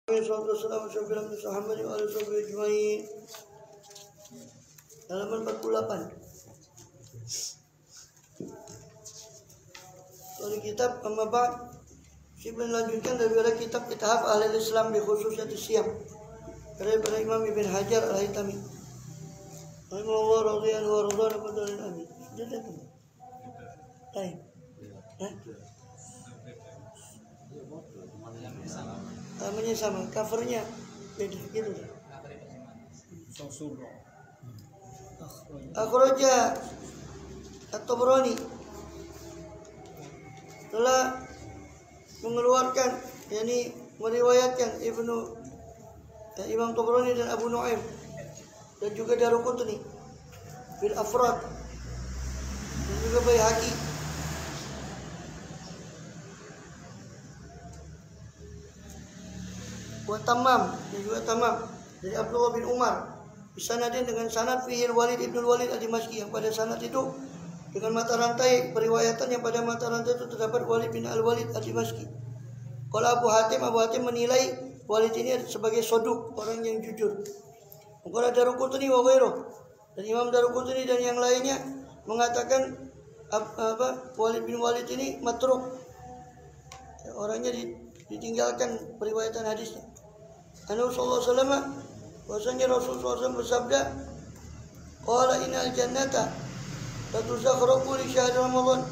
Halaman 48. Dari kitab Amma Ba'd, Syekh melanjutkan daripada kitab Ithaf Ahli Islam di khususiyat Siyam daripada Imam Ibn Hajar Al-Haytami. Rahimahullah radhiyallahu wa radhana fadlan amin. Sudah datang. Baik. Namanya sama, covernya beda gitu. Akhraja At-Tabrani telah mengeluarkan, yakni meriwayatkan Imam Tabrani dan Abu Nu'aim dan juga Daruqutni bil Afrad dan juga Baihaqi wa Tamam dan juga Tamam dari Abdullah bin Umar bisanadin dengan sanad fihi Walid ibn Walid ad-Dimashqi, yang pada sanad itu dengan mata rantai periwayatan yang pada mata rantai itu terdapat Walid bin Al-Walid ad-Dimashqi. Kalau Abu Hatim menilai Walid ini sebagai soduk, orang yang jujur. Kalau Daruqutni wa ghairuh, dan Imam Daruqutni dan yang lainnya mengatakan Walid bin Walid ini matruk, orangnya ditinggalkan periwayatan hadisnya. Anu sallallahu alaihi wasallam, bahwasanya Rasulullah SAW bersabda, qala innal jannata la tuzakhrafu li syahr Ramadan.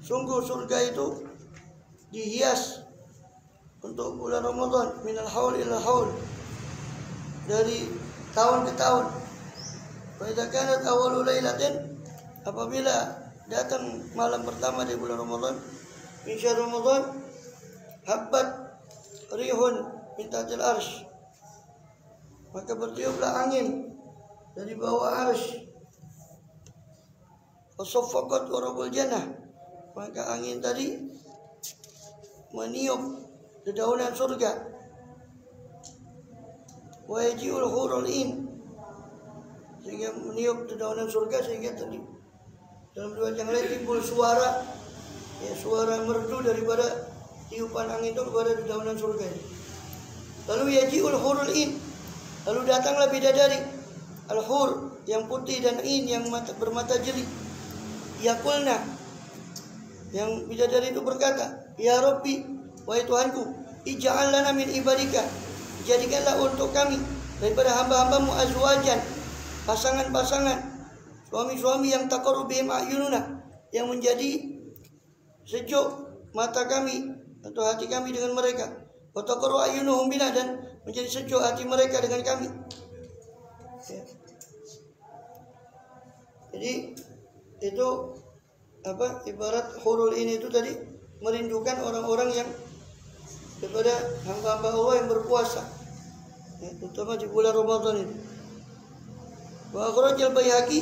Sungguh surga itu dihias untuk bulan Ramadan, minal haul ila haul, dari tahun ke tahun. Fa idza kanat awwalu lailatin, apabila datang malam pertama di bulan Ramadan, min syahr Ramadan, habbat rihun min tahtil arsy, maka bertiuplah angin dari bawah arsy. Wasaffaqat warabul jannah, maka angin tadi meniup dedaunan surga. Wa yaji'ul hurul in, sehingga meniup dedaunan surga, sehingga tadi dalam riwayat yang lain timbul suara, suara merdu daripada tiupan angin itu kepada dedaunan surga. Lalu yaji'ul hurul in, lalu datanglah bidadari al-hur yang putih dan in yang bermata jeli. Yaqulna, yang bidadari itu berkata, ya Rabbi, wahai Tuhanku, ij'al lana min ibadika, jadikanlah untuk kami daripada hamba-hambamu azwajan, pasangan-pasangan, suami-suami yang taqarru bihim a'yununa, yang menjadi sejuk mata kami atau hati kami dengan mereka, wa taqarru a'yunuhum bina, dan menjadi sejuk hati mereka dengan kami. Jadi itu ibarat hurul ini itu tadi merindukan orang-orang yang daripada hamba-hamba Allah yang berpuasa, terutama di bulan Ramadan ini. Wa akhrajal Baihaqi,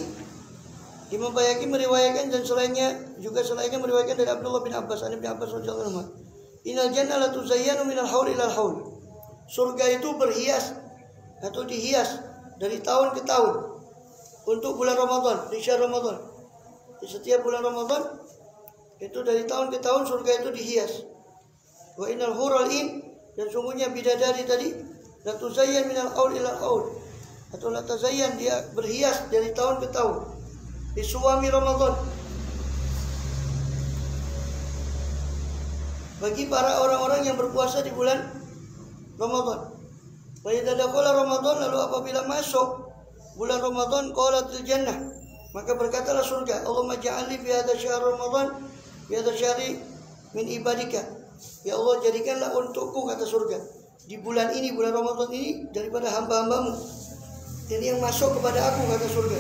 Imam Baihaqi meriwayatkan dan selainnya meriwayatkan dari Abdullah bin Abbas, Ibnu Abbas radhiyallahu anhu, innal jannata la tuzayyanu minal haul ilal haul. Surga itu berhias atau dihias dari tahun ke tahun untuk bulan Ramadan, di syahr Ramadan. Di setiap bulan Ramadan itu dari tahun ke tahun surga itu dihias. Wa innal hurul in, dan sungguhnya bidadari tadi la tuzayyan minal haul ilal haul, atau la tazayyan, dia berhias dari tahun ke tahun di suami Ramadan, bagi para orang-orang yang berpuasa di bulan Ramadan. Wa idza dakhala Ramadan, lalu apabila masuk bulan Ramadan, qalatil jannah, maka berkatalah surga, Allahumma ja'alni fi hadza syahr Ramadan, fi hadza syahri min ibadika. Ya Allah, jadikanlah untukku, kata surga, di bulan ini, bulan Ramadan ini, daripada hamba-hambamu, ini yang masuk kepada aku, kata surga.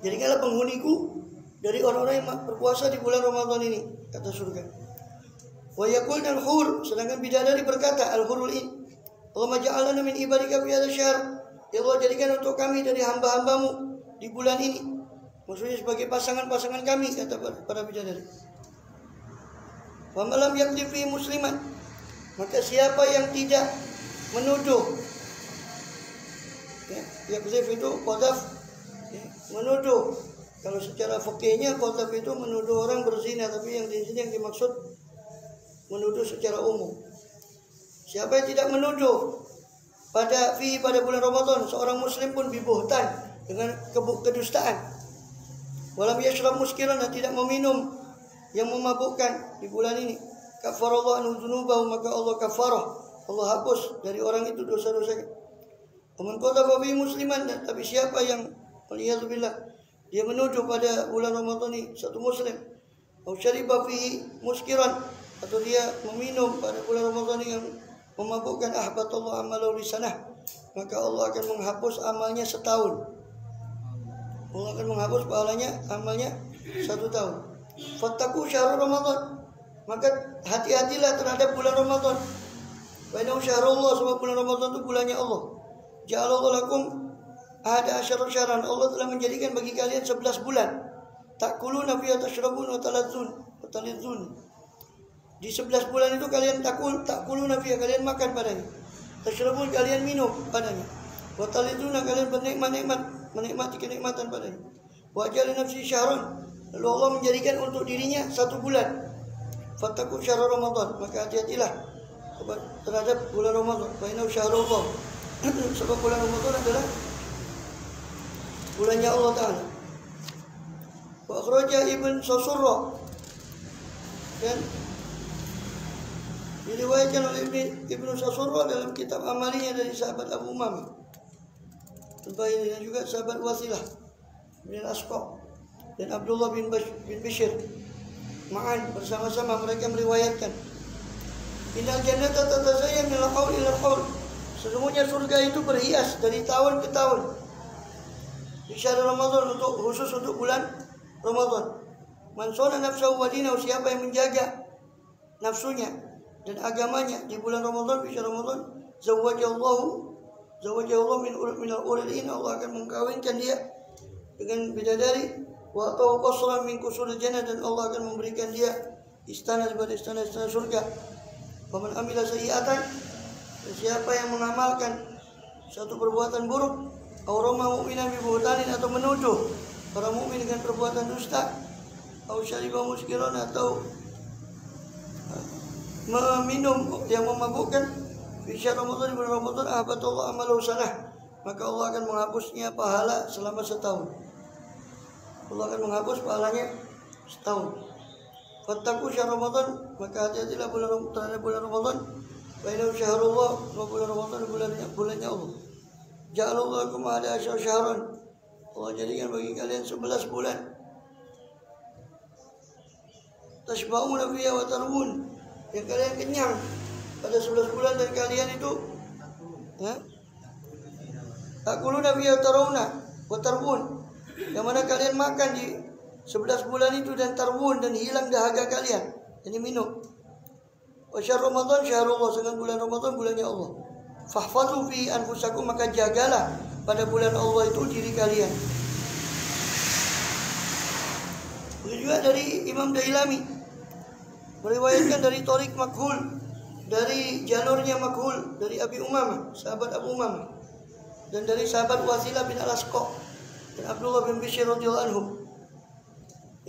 Jadikanlah penghuniku dari orang-orang yang berpuasa di bulan Ramadan ini, kata surga. Wa yaqul dan hur, sedangkan bidadari berkata, al-hurul in, Allahumma ja'alna min ibadika fi hadza syahr. Ya Allah, jadikan untuk kami dari hamba-hambamu di bulan ini, maksudnya sebagai pasangan-pasangan kami, kata para bidadari. Wa malam yakdifi musliman, maka siapa yang tidak menuduh, yakdif itu qadhaf, menuduh. Kalau secara fikihnya qadhaf itu menuduh orang berzina, tapi yang di sini yang dimaksud menuduh secara umum. Siapa yang tidak menuduh pada bulan Ramadan seorang muslim pun bibuhtan dengan kedustaan. Walam yashrab muskiran, dan tidak meminum yang memabukkan di bulan ini. Kafarallahu anhu dzunubahu, maka Allah kafarah, Allah hapus dari orang itu dosa-dosanya. Waman qadhafa bi musliman, tapi siapa yang waliyadzubillah dia menuduh pada bulan Ramadan ini satu muslim, atau syariba fihi muskiran, atau dia meminum pada bulan Ramadan yang memabukkan, ahbatallahu amalahu lisanah, maka Allah akan menghapus amalnya setahun. Allah akan menghapus pahalanya amalnya 1 tahun. Fattaku syahrul Ramadan, maka hati-hatilah terhadap bulan Ramadan. Wa innahu syahrullah, sebab bulan Ramadan itu bulannya Allah. Ja'alallahu lakum ada asyara syahran, Allah telah menjadikan bagi kalian 11 bulan. Takuluna fiha tashrabun wa taladzun. Di 11 bulan itu kalian takuluna fiha, kalian makan padanya. Tashrabun, kalian minum padanya. Wa taladzuna, kalian menikmati kenikmatan padanya. Wa ja'ala nafsi syahran, lalu Allah menjadikan untuk dirinya 1 bulan. Fattaku syahrul Ramadan, maka hati-hatilah terhadap bulan Ramadan. Fa innahu syahrullah, sebab bulan Ramadan adalah bulannya Allah Ta'ala. Wa akhraja Ibn Sasurra, dan diriwayatkan oleh Ibn Sasurra dalam kitab amalinya dari sahabat Abu Umamah dan juga sahabat Wasilah bin Asqa dan Abdullah bin Bishr ma'an, bersama-sama mereka meriwayatkan, innal jannata tatazayyan min al-qaul ila al-qaul, sesungguhnya surga itu berhias dari tahun ke tahun. Di syahr Ramadan, khusus untuk bulan Ramadan. Man shana nafsahu wa dinahu, siapa yang menjaga nafsunya dan agamanya di bulan Ramadan, di syahr Ramadan, zawwajallahu min al-ulil in, Allah akan mengkawinkan dia dengan bidadari, wa atau qasran min qusuril jannah, dan Allah akan memberikan dia istana daripada istana-istana surga. Faman amila sayyi'atan, siapa yang mengamalkan satu perbuatan buruk, aurama mu'minan bibuhtanin, atau menuduh para mukmin dengan perbuatan dusta, au syariba muskiran, atau meminum yang memabukkan, fi syahr Ramadan, di bulan Ramadan, ahbatallahu amalahu sanah, maka Allah akan menghapusnya pahala selama setahun. Allah akan menghapus pahalanya setahun. Fattaku syahr Ramadan, maka hati-hatilah terhadap bulan Ramadan. Wa innahu syahrullah, bulan Ramadan bulannya Allah. Ja'alallahu lakum ada asyara syahran, Allah jadikan bagi kalian 11 bulan. Tashba'una fiha wa tarwun, yang kalian kenyang pada 11 bulan, dan kalian itu takuluna fiha wa tarwun, yang mana kalian makan di 11 bulan itu, dan tarwun, dan hilang dahaga kalian, ini minum. Wa syahr Ramadan syahrullah, dengan bulan Ramadan bulannya Allah. Fahfazu fi anfusakum, maka jagalah pada bulan Allah itu diri kalian. Begitu juga dari Imam Dailami meriwayatkan dari Thariq Makhul, dari jalurnya Makhul, dari Abi Umamah, sahabat Abu Umamah, dan dari sahabat Wasilah bin Al-Asqa dan Abdullah bin Bishr radhiyallahu anhu.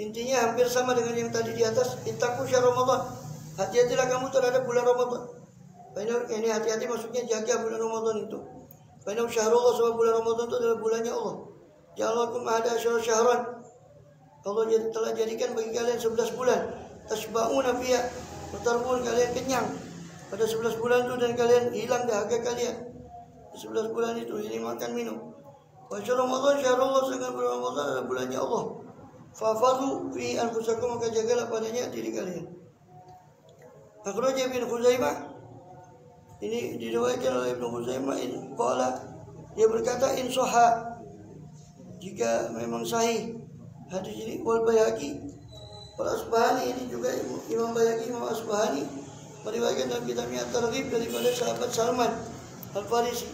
Intinya hampir sama dengan yang tadi di atas. Ittaqu syahr Ramadan, hati-hatilah kamu terhadap bulan Ramadan. Ini hati-hati maksudnya jaga bulan Ramadan itu. Karena syahrullah, sebab bulan Ramadan itu adalah bulannya Allah. Ja'alakum ada asyara syahran, Allah telah jadikan bagi kalian 11 bulan. Tasba'una fiha, bertarbun, kalian kenyang pada 11 bulan itu, dan kalian hilang dahaga kalian di 11 bulan itu, ini makan minum. Wa syahr Ramadan syahrullah, sedangkan bulan Ramadan adalah bulannya Allah. Fahfazu fi anfusakum, maka jagalah padanya diri kalian. Akhraja Ibnu Khuzaimah, ini diriwayatkan oleh Ibnu Khuzaimah, qala, dia berkata, in sahha, jika memang sahih hadis ini. Wal Baihaqi wal Asbahani, ini juga Imam Baihaqi, Imam Asbahani meriwayatkan dalam kitabnya At-Targhib daripada sahabat Salman Al-Farisi.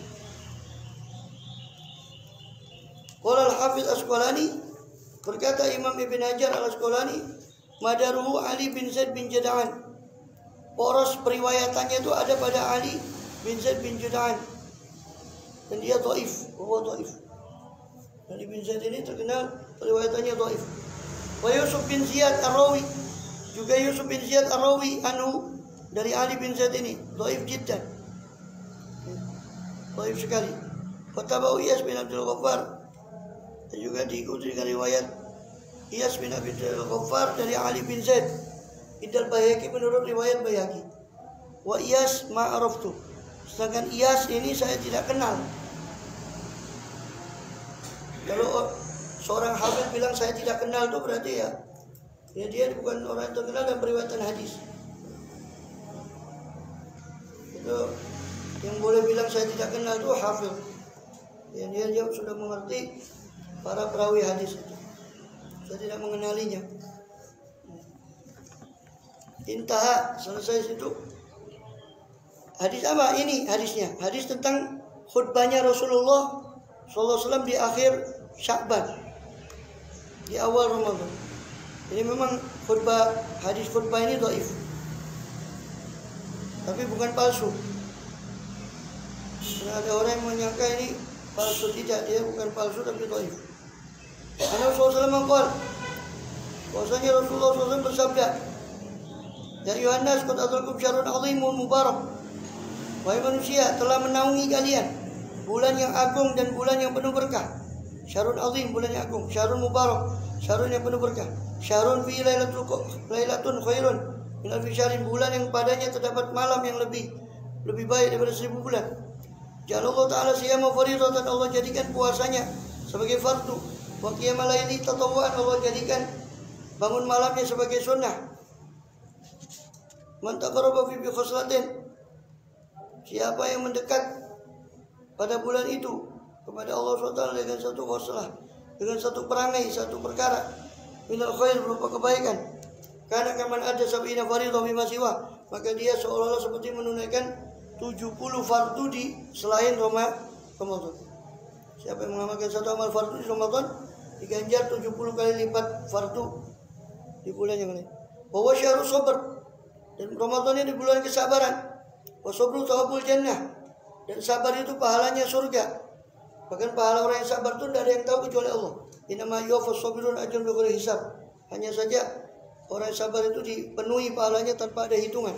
Qala Al-Hafiz Asqalani, berkata Imam Ibn Hajar Al-Asqalani, madaruhu Ali bin Zaid bin Jada'an, poros periwayatannya itu ada pada Ali bin Zaid bin Jud'an, dan dia dhaif, Ali bin Zaid ini terkenal periwayatannya dhaif. Wa Yusuf bin Ziyad Ar-Rawi, juga Yusuf bin Ziyad Ar-Rawi anhu, dari Ali bin Zaid ini dhaif jiddan. Dhaif sekali. Fatabau Iyas bin Abdul Ghaffar, dan juga diikuti dengan riwayat Iyas bin Abdul Ghaffar dari Ali bin Zaid. Indal Baihaqi menurut riwayat Baihaqi. Wa Iyas ma'araftu, sedangkan Iyas ini saya tidak kenal. Kalau seorang hafid bilang saya tidak kenal itu berarti ya dia bukan orang yang terkenal dan periwayatan hadis. Itu yang boleh bilang saya tidak kenal itu hafid. Ya, dia sudah mengerti para perawi hadis itu. Saya tidak mengenalinya. Intaha, selesai situ. Hadis apa? Ini hadisnya. Hadis tentang khutbahnya Rasulullah SAW di akhir Sya'ban, di awal Ramadan. Ini memang hadis khutbah ini dhaif, tapi bukan palsu. Karena ada orang yang menyangka ini palsu, tidak, dia bukan palsu tapi dhaif. Karena Rasulullah mengatakan, bahwasanya Rasulullah SAW bersabda, "Ya Yohanes, qad adrakum syahrun 'azimun mubarak." Wahai manusia, telah menaungi kalian bulan yang agung dan bulan yang penuh berkah. Syahrun 'azim, bulan yang agung. Syahrun mubarak, syahrun yang penuh berkah. Syahrun fi lailatun khairun min alfi syahrin, bulan yang padanya terdapat malam yang lebih baik daripada 1000 bulan. Jalallahu ta'ala siyama fardatan, Allah jadikan puasanya sebagai fardu. Wa qiyamal laili tatawwu'an, Allah jadikan bangun malamnya sebagai sunnah. Man taqarraba fi khoslatin, siapa yang mendekat pada bulan itu kepada Allah SWT dengan satu khoslah, dengan satu perangai, satu perkara, minal khair, berupa kebaikan, karena kaman ada sab'ina fardhu mimma siwa, maka dia seolah-olah seperti menunaikan 70 fardu di selain Ramadan. Siapa yang mengamalkan satu amal fardu di Ramadan, diganjar 70 kali lipat fardu di bulan yang lain. Wa syahrul sabr, dan Ramadan ini di bulan kesabaran. Wa sabru thawabul jannah, dan sabar itu pahalanya surga. Bahkan pahala orang yang sabar itu tidak ada yang tahu kecuali Allah. Innama yuwaffas sabirun ajrun bighairi hisab. Hanya saja orang yang sabar itu dipenuhi pahalanya tanpa ada hitungan.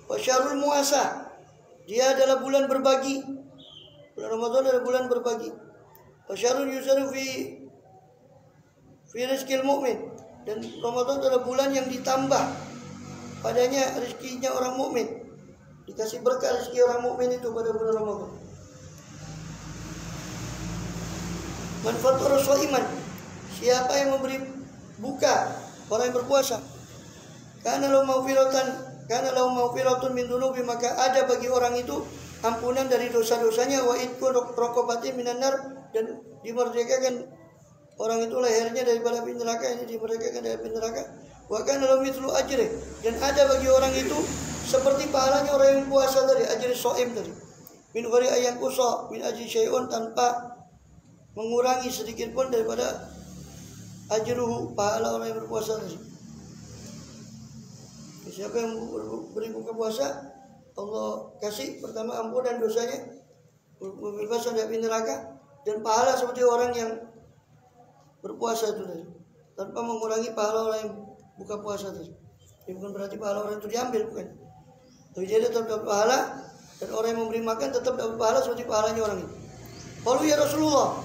Wa syahrul muasa, dia adalah bulan berbagi. Bulan Ramadan adalah bulan berbagi. Wa syahrul yusaru fi rizqil mu'min, dan Ramadan adalah bulan yang ditambah padanya rezekinya orang mukmin. Dikasih berkah rezeki orang mukmin itu pada bulan Ramadan. Man fattara shaiman, siapa yang memberi buka orang yang berpuasa, kana lahu maghfiratun min dzunubi, maka ada bagi orang itu ampunan dari dosa-dosanya, wa itqu raqabatin minan nar, dan dimerdekakan orang itu lehernya daripada api neraka, ini dimerdekakan dari api neraka. Wa kana lahu mithlu ajri, dan ada bagi orang itu seperti pahalanya orang yang puasa tadi, ajri shaim tadi. Min ghairi ayyan qusa min ajri syai'un, tanpa mengurangi sedikit pun daripada ajruhu, pahala orang yang berpuasa tadi. Siapa yang beri buka puasa, Allah kasih pertama ampunan dosanya, bebas dari api neraka, dan pahala seperti orang yang berpuasa itu tadi, tanpa mengurangi pahala orang yang buka puasa tadi. Ini bukan berarti pahala orang itu diambil, bukan. Tapi dia tetap dapat pahala, dan orang yang memberi makan tetap dapat pahala seperti pahalanya orang itu. Lalu ya Rasulullah,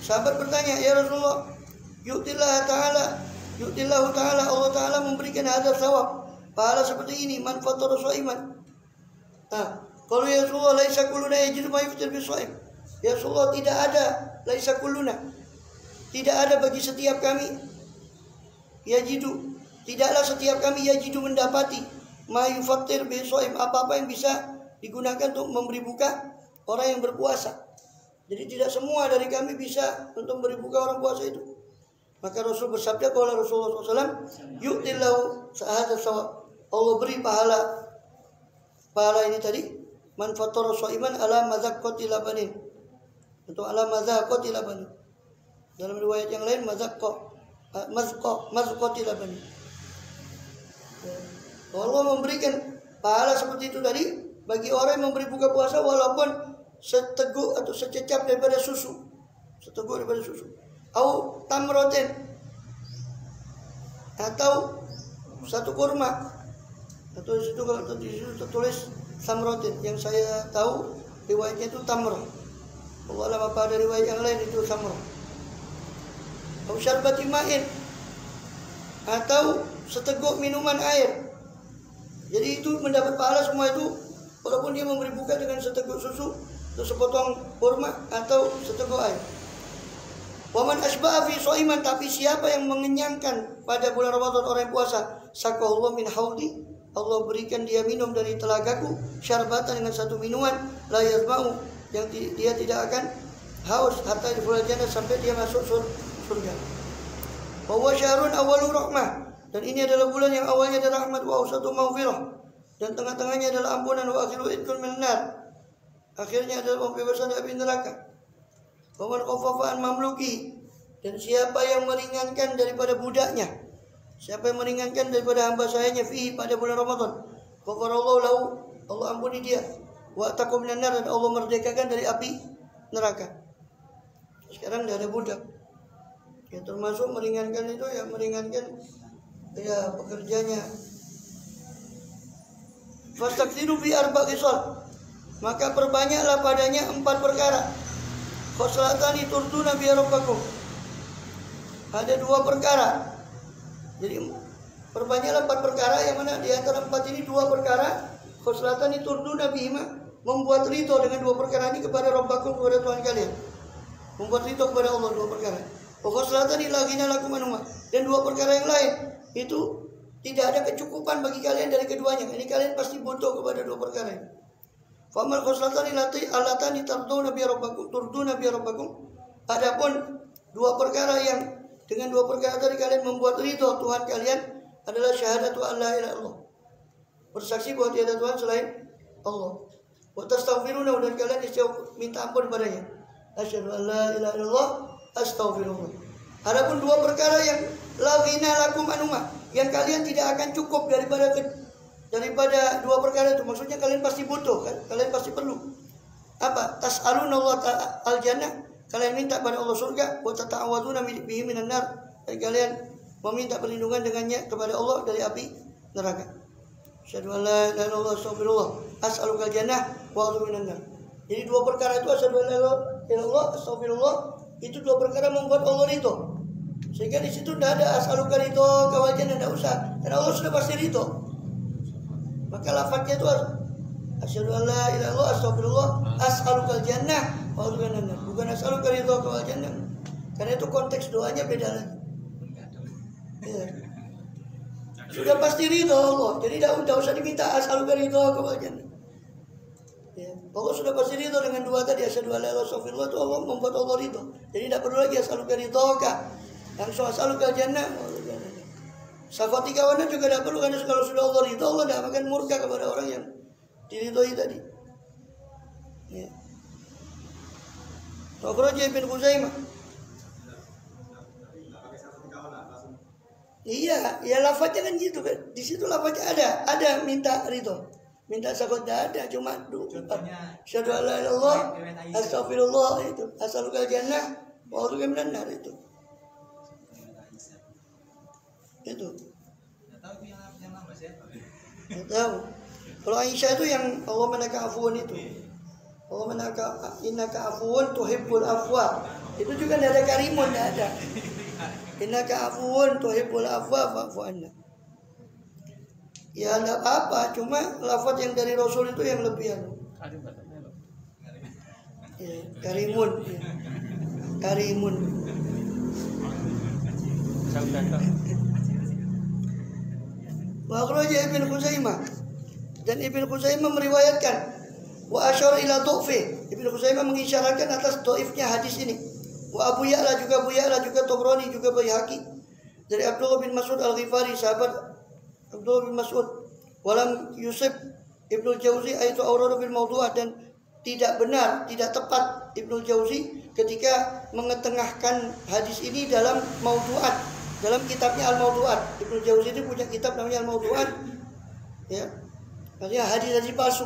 sahabat bertanya, ya Rasulullah, yu'tillahu ta'ala, Allah Ta'ala memberikan hadar sawab, pahala seperti ini, man fattara shaiman. Kalau ya Rasulullah, laisa kulluna yajidu ma yuftir bis shaim. Ya Rasulullah, tidak ada, laisa kulluna, tidak ada bagi setiap kami, yajidu, tidaklah setiap kami yajidu mendapati, ma yufattir bis shaim, apa-apa yang bisa digunakan untuk memberi buka orang yang berpuasa. Jadi tidak semua dari kami bisa untuk memberi buka orang puasa itu. Maka Rasul bersabda, qala Rasulullah SAW, yu'tillahu sa'adat sawab, Allah beri pahala ini tadi, man fattara shaiman ala mazaqqati labanin, untuk ala mazaqqati labanin. Dalam riwayat yang lain mazqati labanin. Allah memberikan pahala seperti itu tadi bagi orang yang memberi buka puasa, walaupun seteguk atau sececap daripada susu, au tamroten, atau satu kurma, atau di situ kalau di situ tertulis samrotin. Yang saya tahu riwayatnya itu tamr. Allah alam apa ada riwayat yang lain itu samr. Atau syarbati ma'in, atau seteguk minuman air. Jadi itu mendapat pahala semua itu, walaupun dia memberi buka dengan seteguk susu atau sepotong kurma atau seteguk air. Waman asba'a fi shaiman, tapi siapa yang mengenyangkan pada bulan Ramadan orang yang puasa, saqallahu min haudi, Allah berikan dia minum dari telagaku, syarbatan dengan satu minuman, la yazma'u, yang dia tidak akan haus hatta yadkhulul jannah, sampai dia masuk surga. Wa huwa syahrun awwalu rahmah, dan ini adalah bulan yang awalnya adalah rahmat, wa awsatu maghfirah, dan tengah-tengahnya adalah ampunan, wa akhiru idkul minan nar, akhirnya adalah pembebasan dari api neraka. Wa man khaffafa an mamluki, dan siapa yang meringankan daripada budaknya, siapa yang meringankan daripada hamba sayanya fi pada bulan Ramadan, ghafarallahu lahu, Allah ampuni dia, wa taqum minan nar, dan Allah merdekakan dari api neraka. Sekarang tidak ada budak. Ya, termasuk meringankan itu ya, meringankan ya pekerjanya. Fastaksiru bi arba' khisal, maka perbanyaklah padanya 4 perkara. Khoslatani turduna bi rabbakum, ada 2 perkara. Jadi perbanyaklah 4 perkara, yang mana di antara 4 ini 2 perkara. Khoslatani turduna bihima, membuat ridho dengan 2 perkara ini kepada rabbakum, kepada Tuhan kalian. Membuat ridho kepada Allah 2 perkara. Khoslatani la ghina lakum anhuma, dan 2 perkara yang lain itu tidak ada kecukupan bagi kalian dari keduanya. Ini kalian pasti butuh kepada 2 perkara ini. Famal khoslatani allatani tarduna bi rabbakum, turduna bi rabbakum, adapun 2 perkara yang dengan 2 perkara tadi kalian membuat ridho Tuhan kalian adalah syahadatu an la ilaha illallah, bersaksi bahwa tiada Tuhan selain Allah, wa tastaghfiruna, dan kalian minta ampun padanya, asyhadu an la ilaha illallah astaghfirullah. Adapun 2 perkara yang la ghina lakum anhuma, yang kalian tidak akan cukup daripada 2 perkara itu, maksudnya kalian pasti butuh kan? Kalian pasti perlu. Apa? Tas'aluna Allah al-jannah, kalian minta pada Allah surga, wa tata'awaduna bihi minan nar, dan kalian meminta perlindungan dengannya kepada Allah dari api neraka. Asyhadu an la ilaha illallah astaghfirullah as'aluka al-jannah wa a'udzu minan nar. Jadi 2 perkara itu, asyhadu an la ilaha illallah astaghfirullah, itu 2 perkara membuat Allah ridho. Sehingga di situ tidak ada as'aluka ridho kawajan, tidak usah, karena Allah sudah pasti ridho. Maka lafadznya itu asyhadu an la ilaha illallah astaghfirullah as'aluka al-jannah wa a'udzu minan nar, bukan as'aluka ridho kawajan, karena itu konteks doanya beda lagi. Ya. Sudah pasti ridho Allah, jadi tidak usah diminta as'aluka ridho kawajan. Ya, Allah sudah pasti ridho dengan 2 tadi, asyhadu an la ilaha illallah astaghfirullah, itu Allah membuat Allah ridho. Jadi tidak perlu lagi as'aluka ridhoka, langsung as'aluka jannah. Syafati kawannya juga tidak perlu, karena kalau sudah Allah ridho, Allah tidak akan murka kepada orang yang diridhoi tadi. Ya. Akhraja Ibnu Khuzaimah. Iya, ya lafaznya kan gitu kan. Di situ lafaznya ada minta ridho. Minta syafat ada, cuma asyhadu an la ilaha illallah astaghfirullah, itu as'aluka jannah wa a'udzu minan nar, itu. Nggak tahu. Kalau Aisyah itu yang Allah menaka afuun itu. Allah menaka innaka afuun tuhibbul afwa. Itu juga tidak ada karimun, tidak ada. Innaka afuun tuhibbul afwa fa'fu anna. Ya tidak apa-apa, cuma lafaz yang dari Rasul itu yang lebih ya, karimun. Ya. Karimun. Wa akhraja Ibnu Khuzaimah, dan Ibnu Khuzaimah meriwayatkan wa asyara ila dhu'fi, Ibnu Khuzaimah mengisyaratkan atas dhaifnya hadis ini. Wa Abu Ya'la juga Tabrani juga Baihaqi dari Abdullah bin Mas'ud Al-Ghifari, sahabat Abdullah bin Mas'ud, walam Yusuf Ibnu Jauzi aitu auradu bil mawdu'at, dan tidak benar, tidak tepat Ibnu Jauzi ketika mengetengahkan hadis ini dalam mawdu'at, dalam kitabnya Al-Mawdu'at. Ibnu Jauzi itu punya kitab namanya Al-Mawdu'at. Ya. Artinya hadis-hadis palsu.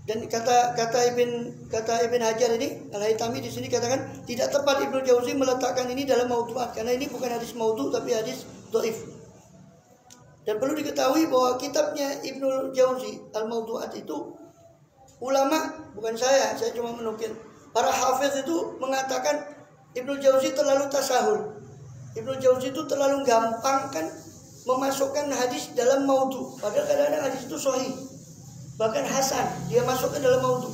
Dan kata Ibn Hajar ini, Al-Haytami di sini katakan tidak tepat Ibnu Jauzi meletakkan ini dalam mawdu'at, karena ini bukan hadis mawdu' tapi hadis dhaif. Dan perlu diketahui bahwa kitabnya Ibnu Jauzi Al-Mawdu'at itu ulama, bukan saya cuma menukil. Para hafiz itu mengatakan Ibnu Jauzi terlalu tasahul. Ibnu Jauzi itu terlalu gampang kan memasukkan hadis dalam maudhu. Padahal kadang-kadang hadis itu sahih, bahkan hasan, dia masukkan dalam maudhu.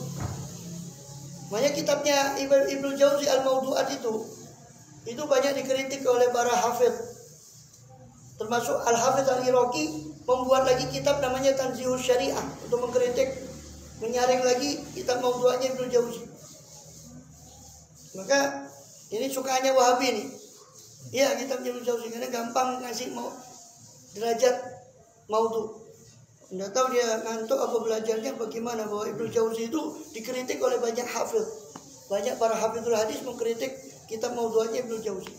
Makanya kitabnya Ibnu Jauzi Al-Mawdu'at itu banyak dikritik oleh para hafiz. Termasuk Al-Hafiz Al-Iraqi membuat lagi kitab namanya Tanzihus Syariah untuk mengkritik, menyaring lagi kitab maudhu'atnya Ibnu Jauzi. Maka ini sukaannya Wahabi nih. Ya, kitab Ibnu Jauzi karena gampang ngasih derajat maudhu. Nggak tahu dia ngantuk apa belajarnya bagaimana, bahwa Ibnu Jauzi itu dikritik oleh banyak hafiz. Banyak para hafizul hadis mengkritik kitab maudhu'atnya Ibnu Jauzi.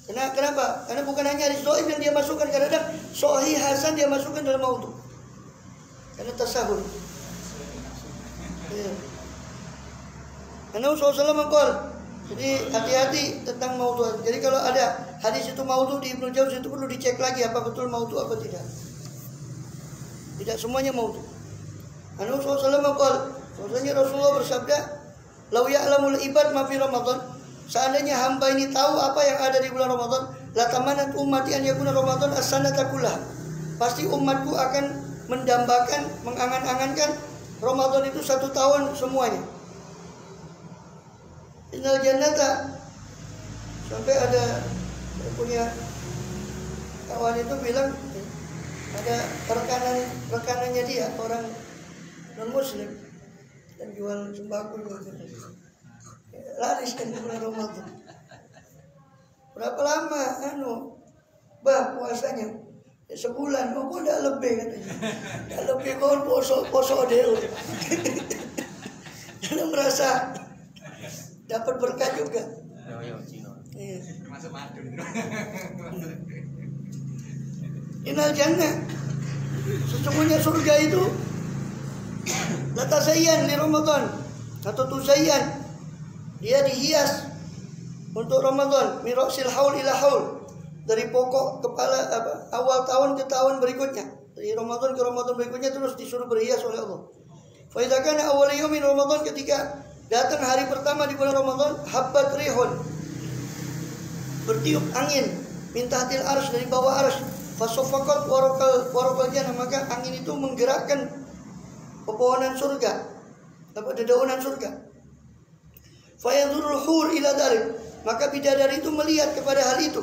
Kenapa? Karena bukan hanya hadis dhaif yang dia masukkan, kadang-kadang sahih hasan dia masukkan dalam maudhu. Karena tasahul. Ya. Karena Rasulullah SAW jadi hati-hati tentang maudhu'. Jadi kalau ada hadis itu maudhu di Ibnu Jauzi itu perlu dicek lagi apa betul maudhu apa tidak. Tidak semuanya maudhu. Karena Rasulullah bersabda, "Lau ya'lamul ibad ma fi Ramadan." Seandainya hamba ini tahu apa yang ada di bulan Ramadan, la tamanat ummati an yakuna Ramadan as-sanata kullah. Pasti umatku akan mendambakan, mengangan-angankan Ramadan itu 1 tahun semuanya. Innal jannata, sampai ada punya kawan itu bilang ada rekanannya dia orang non muslim dan jual sembako juga, laris kan di bulan Ramadan. Berapa lama puasanya? Ya, sebulan. Oh, kok enggak lebih katanya. Enggak lebih kok poso deh. Karena merasa dapat berkah juga. Iya. Termasuk madun. Innal jannah, sesungguhnya surga itu latasayyan di Ramadan atau tusayyan, dia dihias untuk Ramadan, mirasil haul ila haul, dari pokok kepala awal tahun ke tahun berikutnya, dari Ramadan ke Ramadan berikutnya terus disuruh berhias oleh Allah. Fa idza kana awwal yaumin Ramadan, ketika datang hari pertama di bulan Ramadan, habbat rihun, bertiup angin, min tahtil arsy, dari bawah arsy, fasofakot warokal jannah, maka angin itu menggerakkan pepohonan surga, dedaunan surga. Fayadhurul hur ila dalik, maka bidadari itu melihat kepada hal itu.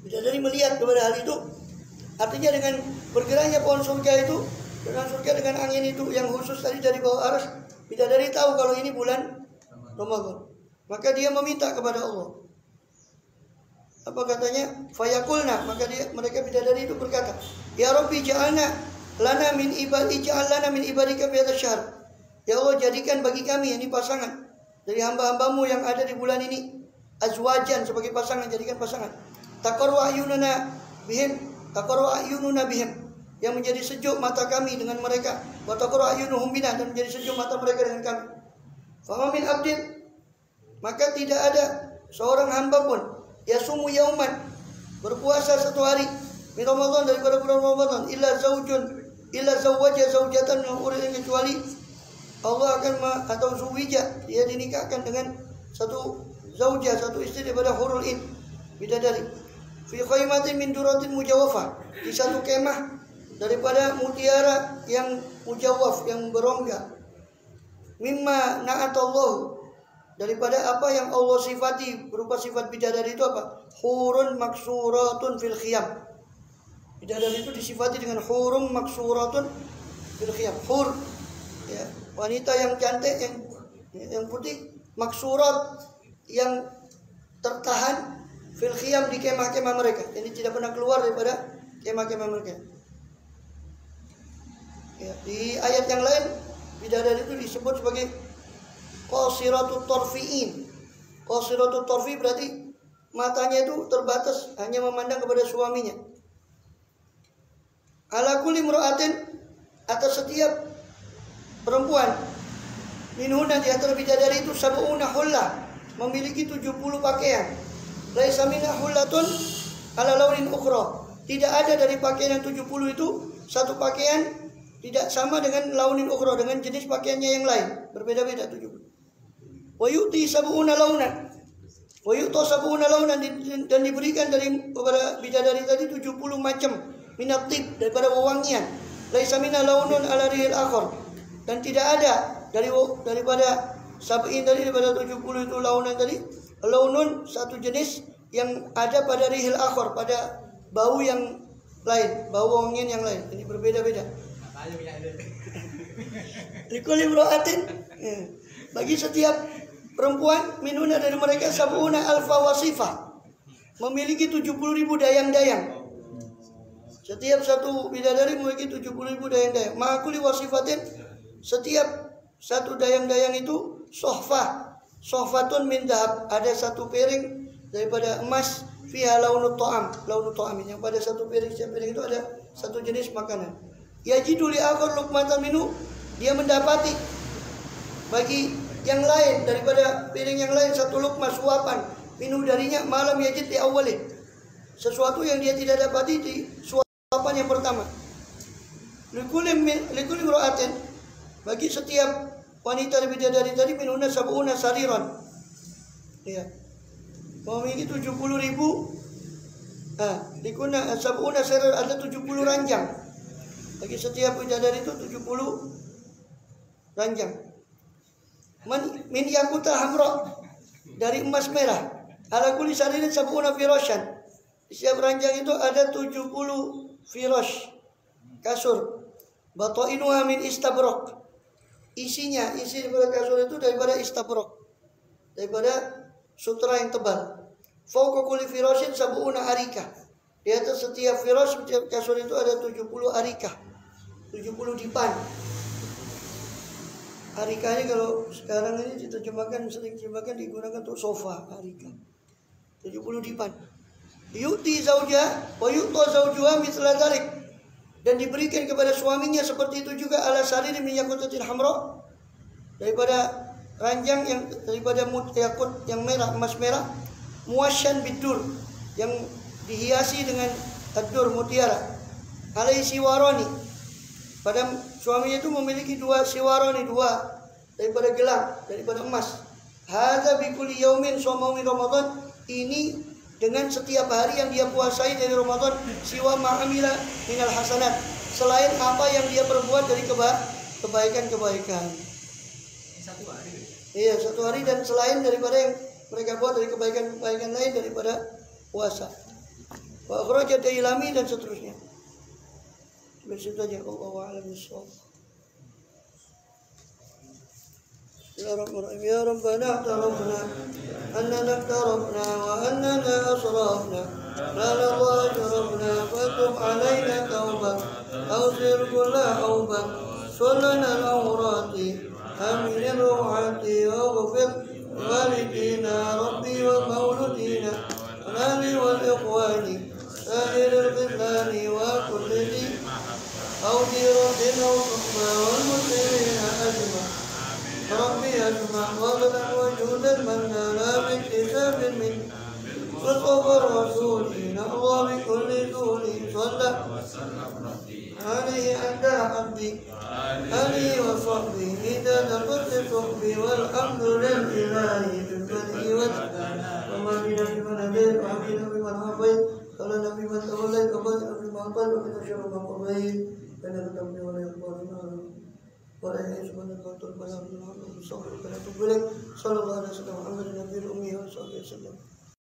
Bidadari melihat kepada hal itu, artinya dengan bergeraknya pohon surga itu, dengan surga dengan angin itu yang khusus tadi dari bawah arsy, bidadari tahu kalau ini bulan Ramadan. Maka dia meminta kepada Allah. Apa katanya? Fayakulna, maka mereka bidadari itu berkata, "Ya Rabbi, ja'alna lana min ibadika fi hadzal syahr." Ya Allah, jadikan bagi kami, ini pasangan dari hamba-hambamu yang ada di bulan ini, azwajan, sebagai pasangan, jadikan pasangan. Taqarru ayununa bihim, yang menjadi sejuk mata kami dengan mereka. Wa taqarru ayunuhum bina, dan menjadi sejuk mata mereka dengan kami. Fa min abdin, maka tidak ada seorang hamba pun yasumu yauman, berpuasa 1 hari min Ramadan, daripada bulan Ramadan, illa zawwaja zaujatan, kecuali Allah akan atau zuwija, dia dinikahkan dengan satu zaujah, satu istri daripada hurul in, bidadari, fi khaymatin min duratin mujawwafah, di satu kemah daripada mutiara yang mujawwaf, yang berongga, mimma na'atallahu, daripada apa yang Allah sifati berupa sifat bidadari itu apa? Hurun maksuratun fil khiyam. Bidadari itu disifati dengan hurum maksuratun fil khiyam. Hur, ya, wanita yang cantik, yang putih, maksurat, yang tertahan fil khiyam, di kemah-kemah mereka. Ini tidak pernah keluar daripada kemah-kemah mereka. Ya, di ayat yang lain bidadari itu disebut sebagai qasiratut tarfiin. Qasiratut tarfi berarti matanya itu terbatas, hanya memandang kepada suaminya. Ala kulli imra'atin, atas setiap perempuan, minhuna, di antara bidadari itu, sab'una hullah, memiliki 70 pakaian. Laisa minha hullatun ala launin ukhra, Tidak ada dari pakaian yang 70 itu satu pakaian tidak sama dengan launin ukhra, dengan jenis pakaiannya yang lain, berbeda-beda 70. Wa yu'ti sab'una launan. Wa yu'ta sab'una launan, dan diberikan dari kepada bidadari tadi 70 macam minat tib, daripada wewangian. Laisa mina launun ala rihil akhar. Dan tidak ada daripada sab'in tadi, daripada 70 itu launan tadi, launun satu jenis yang ada pada rihil akhar, pada bau yang lain, bau wangian yang lain. Ini berbeda-beda. Likulli imra'atin, bagi setiap perempuan, minuna dari mereka sab'una alfa wasifah, memiliki 70.000 dayang-dayang. Setiap satu bidadari memiliki 70.000 dayang-dayang. Ma'akuli wasifatin, setiap satu dayang-dayang itu sohfah, sohfatun min dahab, ada satu piring daripada emas, fiha launu ta'am, yang pada satu piring, setiap piring itu ada satu jenis makanan. Yajidu li akhar luqmatan minhu, dia mendapati bagi yang lain daripada piring yang lain satu lukmah, suapan minhu darinya, malam yajid di awalin, sesuatu yang dia tidak dapati di suapan yang pertama. Likulli imra'atin, bagi setiap wanita bidadari tadi minuna sab'una sariran, ya, memiliki 70.000. Likuna sab'una sariran, ada 70 ranjang. Bagi setiap bidadari itu 70 ranjang. Min yakuta hamra, dari emas merah. Ala kulli saririn sab'una firasyan, di setiap ranjang itu ada 70 firash, kasur. Batainuha min istabrok, isi daripada kasur itu daripada istabrok, daripada sutra yang tebal. Fauqa kulli firasyin sab'una arika, di atas setiap firash, setiap kasur itu ada 70 arika, 70 dipan. Arika ini kalau sekarang ini diterjemahkan, sering diterjemahkan, digunakan untuk sofa. Arika 70 dipan. Yu'ti zauja wa yu'ta zaujuha mithla dzalik, dan diberikan kepada suaminya seperti itu juga, ala sarir min yakutatin hamra, daripada ranjang yang daripada yakut yang merah, emas merah, muasyan bidur, yang dihiasi dengan ad-dur, mutiara. Alai siwaroni, pada suaminya itu memiliki 2 siwaroni, 2 daripada gelang, daripada emas. Hadza bi kulli yaumin shoma min Ramadan, ini dengan setiap hari yang dia puasai dari Ramadan, siwa ma'amila minal hasanat, selain apa yang dia perbuat dari kebaikan-kebaikan. Satu hari. Iya, satu hari, dan selain daripada yang mereka buat dari kebaikan-kebaikan lain daripada puasa. Wa akhrajat ilami, dan seterusnya. Begitu saja. Allahu a'lam bishawab. Ya Rabbana tarafna annana tarafna wa annana asrafna la jarabna fatub alaina tauba awsir kulla auba sullana al-awrati amin ruhati waghfir walidina rabbi wa mauludina nali wal ikhwani sahir al-qidlani wa kulli awdiruddin wa wal-muslimina ajma Rabbi ajma' wa'adhan wa judan man nala min hisabin min Fathafar rasulina Allah bi kulli zuli Sallallahu alaihi anda abdi alihi wa sahbihi Hidad al-qadri suhbi Walhamdulillah ilahi Bilbadi wa Wa-mabina biman hadir Wa-mabina biman hafid Kala nabi man tawallay Kabad nabi man hafid Wa kita syarah man qurbayin Kana ketamni wa layakbarina Wa'alaihi subhanahu wa ta'ala Sallallahu alaihi wa sallam